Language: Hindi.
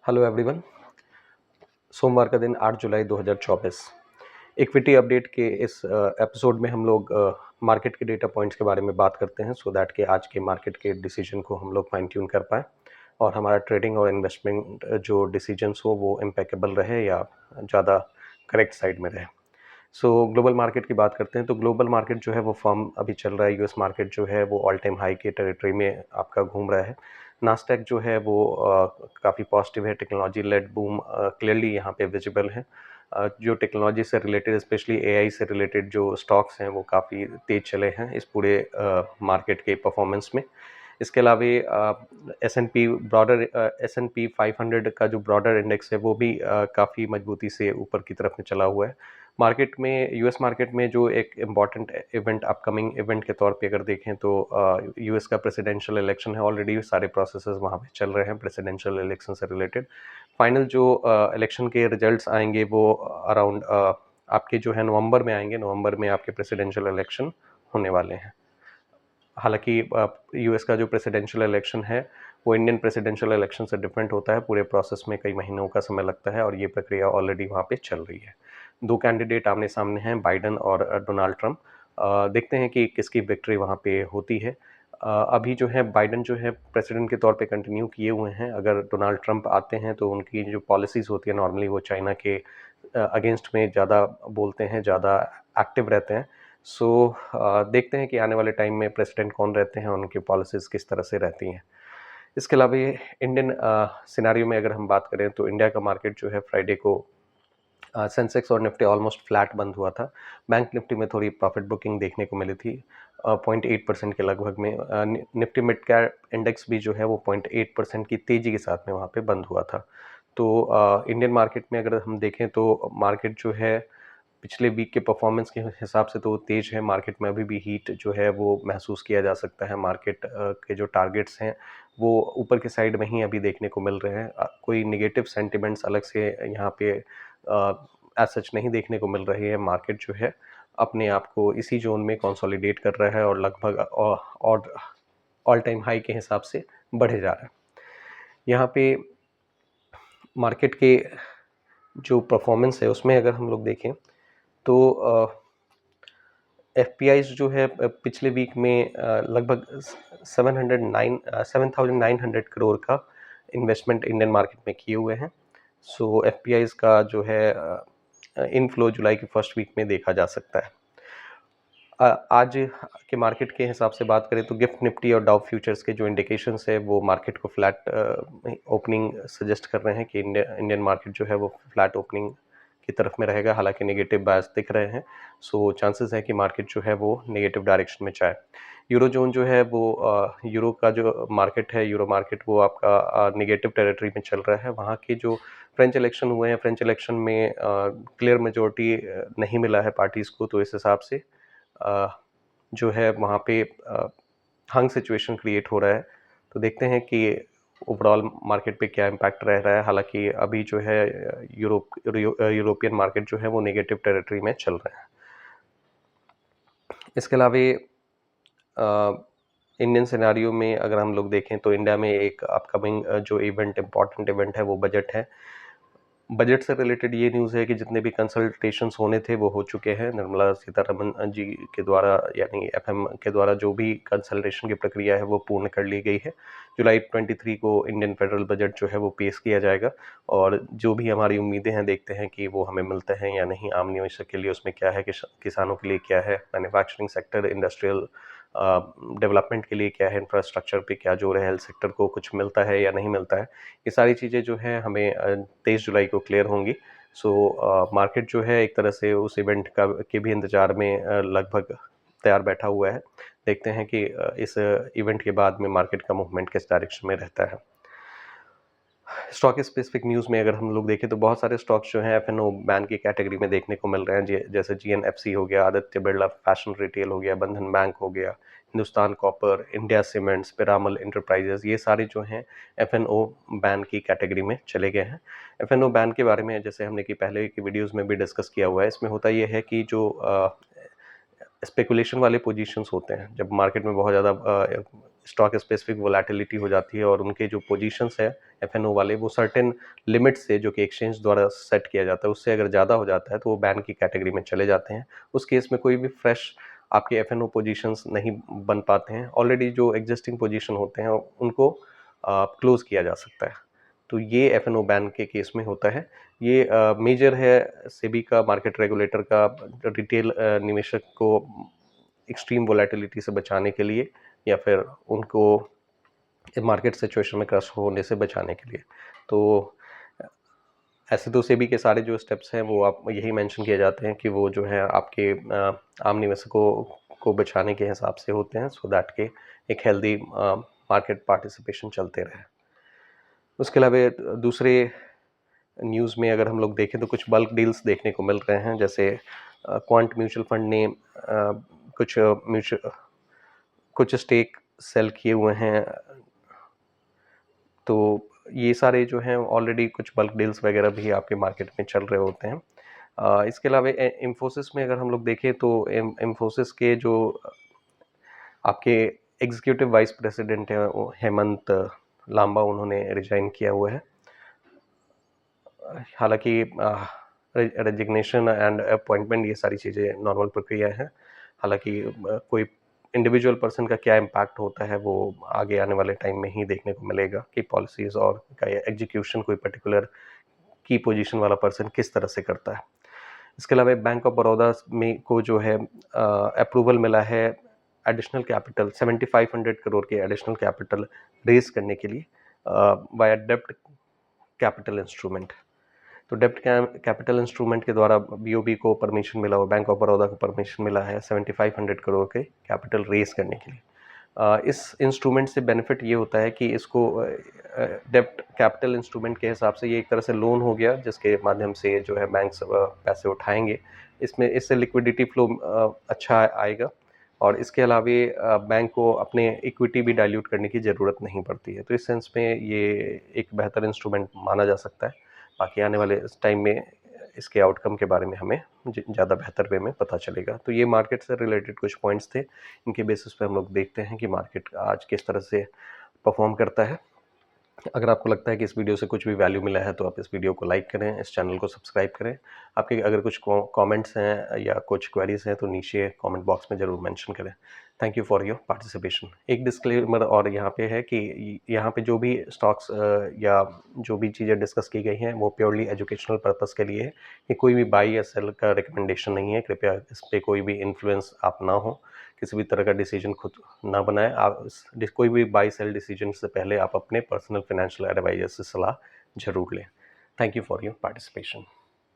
Hello everyone. सोमवार का दिन 8 जुलाई 2024। इक्विटी अपडेट के इस एपिसोड में हम लोग मार्केट के डेटा पॉइंट्स के बारे में बात करते हैं सो दैट कि आज के मार्केट के डिसीजन को हम लोग फाइन ट्यून कर पाएँ और हमारा ट्रेडिंग और इन्वेस्टमेंट जो डिसीजंस हो वो इम्पेकेबल रहे या ज़्यादा करेक्ट साइड में रहे। सो ग्लोबल मार्केट की बात करते हैं तो ग्लोबल मार्केट जो है वो फर्म अभी चल रहा है। यूएस मार्केट जो है वो ऑल टाइम हाई के टेरिटरी में आपका घूम रहा है। नास्डैक जो है वो काफ़ी पॉजिटिव है। टेक्नोलॉजी लेड बूम क्लियरली यहाँ पे विजिबल है। जो टेक्नोलॉजी से रिलेटेड स्पेशली एआई से रिलेटेड जो स्टॉक्स हैं वो काफ़ी तेज चले हैं इस पूरे मार्केट के परफॉर्मेंस में। इसके अलावा एस एन पी 500 का जो ब्रॉडर इंडेक्स है वो भी काफ़ी मजबूती से ऊपर की तरफ में चला हुआ है। मार्केट में यूएस मार्केट में जो एक इम्पॉर्टेंट इवेंट अपकमिंग इवेंट के तौर पे अगर देखें तो यूएस का प्रेसिडेंशियल इलेक्शन है। ऑलरेडी सारे प्रोसेसेस वहाँ पे चल रहे हैं प्रेसिडेंशियल इलेक्शन से रिलेटेड। फाइनल जो इलेक्शन के रिजल्ट्स आएंगे वो अराउंड आपके जो है नवंबर में आएंगे। नवंबर में आपके प्रेसिडेंशियल इलेक्शन होने वाले हैं। हालांकि यूएस का जो प्रेसिडेंशियल इलेक्शन है वो इंडियन प्रेसिडेंशियल इलेक्शन से डिफरेंट होता है। पूरे प्रोसेस में कई महीनों का समय लगता है और ये प्रक्रिया ऑलरेडी वहाँ पे चल रही है। दो कैंडिडेट आमने सामने हैं, बाइडन और डोनाल्ड ट्रंप। देखते हैं कि किसकी विक्ट्री वहाँ पे होती है। अभी जो है बाइडन जो है प्रेसिडेंट के तौर पे कंटिन्यू किए हुए हैं। अगर डोनाल्ड ट्रंप आते हैं तो उनकी जो पॉलिसीज़ होती है नॉर्मली वो चाइना के अगेंस्ट में ज़्यादा बोलते हैं, ज़्यादा एक्टिव रहते हैं। सो देखते हैं कि आने वाले टाइम में प्रेसिडेंट कौन रहते हैं और उनकी पॉलिसीज़ किस तरह से रहती हैं। इसके अलावा ये इंडियन सिनेरियो में अगर हम बात करें तो इंडिया का मार्केट जो है फ्राइडे को सेंसेक्स और निफ्टी ऑलमोस्ट फ्लैट बंद हुआ था। बैंक निफ्टी में थोड़ी प्रॉफिट बुकिंग देखने को मिली थी 0.8% के लगभग में। निफ्टी मिड कैप इंडेक्स भी जो है वो 0.8% की तेज़ी के साथ में वहाँ पे बंद हुआ था। तो इंडियन मार्केट में अगर हम देखें तो मार्केट जो है पिछले वीक के परफॉर्मेंस के हिसाब से तो तेज है। मार्केट में अभी भी हीट जो है वो महसूस किया जा सकता है। मार्केट के जो टारगेट्स हैं वो ऊपर के साइड में ही अभी देखने को मिल रहे हैं। कोई नेगेटिव सेंटिमेंट्स अलग से यहाँ पे एज सच नहीं देखने को मिल रही है। मार्केट जो है अपने आप को इसी जोन में कंसोलिडेट कर रहा है और लगभग और ऑल टाइम हाई के हिसाब से बढ़े जा रहा है। यहाँ पे मार्केट के जो परफॉर्मेंस है उसमें अगर हम लोग देखें तो एफपीआईज जो है पिछले वीक में लगभग 7,900 करोड़ का इन्वेस्टमेंट इंडियन मार्केट में किए हुए हैं। सो एफपीआईज का जो है इनफ्लो जुलाई की फर्स्ट वीक में देखा जा सकता है। आज के मार्केट के हिसाब से बात करें तो गिफ्ट निफ्टी और डाउ फ्यूचर्स के जो इंडिकेशंस है वो मार्केट को फ्लैट ओपनिंग सजेस्ट कर रहे हैं कि इंडियन मार्केट जो है वो फ्लैट ओपनिंग की तरफ में रहेगा। हालांकि नेगेटिव बायस दिख रहे हैं। सो चांसेस है कि मार्केट जो है वो नेगेटिव डायरेक्शन में जाए। यूरो जोन जो है वो यूरो का जो मार्केट है, यूरो मार्केट वो आपका नेगेटिव टेरिटरी में चल रहा है। वहाँ के जो फ्रेंच इलेक्शन हुए हैं, फ्रेंच इलेक्शन में क्लियर मेजोरिटी नहीं मिला है पार्टीज़ को। तो इस हिसाब से जो है वहाँ पे हंग सिचुएशन क्रिएट हो रहा है। तो देखते हैं कि ओवरऑल मार्केट पे क्या इम्पैक्ट रह रहा है। हालांकि अभी जो है यूरोपियन मार्केट जो है वो नेगेटिव टेरिटरी में चल रहे हैं। इसके अलावा इंडियन सिनेरियो में अगर हम लोग देखें तो इंडिया में एक अपकमिंग जो इम्पॉर्टेंट इवेंट है वो बजट है। बजट से रिलेटेड ये न्यूज़ है कि जितने भी कंसल्टेशंस होने थे वो हो चुके हैं। निर्मला सीतारमन जी के द्वारा यानी एफएम के द्वारा जो भी कंसल्टेशन की प्रक्रिया है वो पूर्ण कर ली गई है। जुलाई 23 को इंडियन फेडरल बजट जो है वो पेश किया जाएगा और जो भी हमारी उम्मीदें हैं देखते हैं कि वो हमें मिलते हैं या नहीं। आम निवेशक के लिए उसमें क्या है, किसानों के लिए क्या है, मैन्युफैक्चरिंग सेक्टर, इंडस्ट्रियल डेवलपमेंट के लिए क्या है, इंफ्रास्ट्रक्चर पे क्या जोर है, हेल्थ सेक्टर को कुछ मिलता है या नहीं मिलता है। ये सारी चीज़ें जो है हमें 23 जुलाई को क्लियर होंगी। सो मार्केट जो है एक तरह से उस इवेंट का के भी इंतज़ार में लगभग तैयार बैठा हुआ है। देखते हैं कि इस इवेंट के बाद में मार्केट का मूवमेंट किस डायरेक्शन में रहता है। स्टॉक स्पेसिफिक न्यूज़ में अगर हम लोग देखें तो बहुत सारे स्टॉक्स जो हैं एफ&ओ बैन की कैटेगरी में देखने को मिल रहे हैं। जैसे जीएनएफसी हो गया, आदित्य बिरला फैशन रिटेल हो गया, बंधन बैंक हो गया, Hindustan copper, India cements, Piramal enterprises, ये सारे जो हैं एफ&ओ बैन की कैटेगरी में चले गए हैं। एफ&ओ बैन के बारे में जैसे हमने कि पहले की वीडियोज़ में भी डिस्कस किया हुआ है। इसमें होता ये है कि जो स्पेकुलेशन वाले पोजीशंस होते हैं, जब मार्केट में बहुत ज़्यादा स्टॉक स्पेसिफिक वोलेटिलिटी हो जाती है और उनके जो पोजीशंस है एफएनओ वाले वो सर्टेन लिमिट से जो कि एक्सचेंज द्वारा सेट किया जाता है उससे अगर ज़्यादा हो जाता है तो वो बैन की कैटेगरी में चले जाते हैं। उस केस में कोई भी फ्रेश आपके एफएनओ पोजीशंस नहीं बन पाते हैं। ऑलरेडी जो एग्जिस्टिंग पोजीशन होते हैं उनको क्लोज किया जा सकता है। तो ये एफएनओ बैन के केस में होता है। ये मेजर है सेबी का, मार्केट रेगुलेटर का, रिटेल निवेशक को एक्सट्रीम वोलेटिलिटी से बचाने के लिए या फिर उनको मार्केट सिचुएशन में क्रश होने से बचाने के लिए। तो ऐसे तो सेबी के सारे जो स्टेप्स हैं वो आप यही मेंशन किए जाते हैं कि वो जो है आपके आम निवेशकों को बचाने के हिसाब से होते हैं, सो दैट के एक हेल्दी मार्केट पार्टिसिपेशन चलते रहे। उसके अलावा दूसरे न्यूज़ में अगर हम लोग देखें तो कुछ बल्क डील्स देखने को मिल रहे हैं, जैसे क्वांट म्यूचुअल फंड ने कुछ स्टेक सेल किए हुए हैं। तो ये सारे जो हैं ऑलरेडी कुछ बल्क डील्स वगैरह भी आपके मार्केट में चल रहे होते हैं। इसके अलावा इन्फोसिस में अगर हम लोग देखें तो इन्फोसिस के जो आपके एग्जीक्यूटिव वाइस प्रेसिडेंट हैं हेमंत लांबा, उन्होंने रिजाइन किया हुआ है। हालांकि रेजिग्नेशन एंड अपॉइंटमेंट ये सारी चीज़ें नॉर्मल प्रक्रिया है। हालांकि कोई इंडिविजुअल पर्सन का क्या इम्पैक्ट होता है वो आगे आने वाले टाइम में ही देखने को मिलेगा कि पॉलिसीज़ और का एग्जीक्यूशन कोई पर्टिकुलर की पोजीशन वाला पर्सन किस तरह से करता है। इसके अलावा बैंक ऑफ बड़ौदा में को जो है अप्रूवल मिला है एडिशनल कैपिटल 7500 करोड़ के एडिशनल कैपिटल रेज करने के लिए वाया डेब्ट कैपिटल इंस्ट्रूमेंट। तो डेब्ट कैपिटल इंस्ट्रूमेंट के द्वारा बीओबी को परमिशन मिला, और बैंक ऑफ बड़ौदा को परमिशन मिला है 7500 करोड़ के कैपिटल रेज करने के लिए। इस इंस्ट्रूमेंट से बेनिफिट ये होता है कि इसको डेब्ट कैपिटल इंस्ट्रूमेंट के हिसाब से ये एक तरह से लोन हो गया जिसके माध्यम से जो है बैंक पैसे उठाएंगे। इससे लिक्विडिटी फ्लो अच्छा आएगा और इसके अलावा बैंक को अपने इक्विटी भी डाइल्यूट करने की ज़रूरत नहीं पड़ती है। तो इस सेंस में ये एक बेहतर इंस्ट्रूमेंट माना जा सकता है। बाकी आने वाले टाइम में इसके आउटकम के बारे में हमें ज़्यादा बेहतर वे में पता चलेगा। तो ये मार्केट से रिलेटेड कुछ पॉइंट्स थे, इनके बेसिस पे हम लोग देखते हैं कि मार्केट आज किस तरह से परफॉर्म करता है। अगर आपको लगता है कि इस वीडियो से कुछ भी वैल्यू मिला है तो आप इस वीडियो को लाइक करें, इस चैनल को सब्सक्राइब करें। आपके अगर कुछ कमेंट्स हैं या कुछ क्वेरीज हैं तो नीचे कमेंट बॉक्स में ज़रूर मेंशन करें। Thank you for your participation. एक डिस्क्लेमर और यहाँ पे है कि यहाँ पे जो भी स्टॉक्स या जो भी चीज़ें डिस्कस की गई हैं वो प्योरली एजुकेशनल पर्पस के लिए है। ये कोई भी बाई या सेल का रिकमेंडेशन नहीं है। कृपया इस पर कोई भी इन्फ्लुएंस आप ना हो, किसी भी तरह का डिसीजन खुद ना बनाएं। आप कोई भी बाई सेल डिसीजन से पहले आप अपने पर्सनल फाइनेंशियल एडवाइजर से सलाह जरूर लें। Thank you for your participation.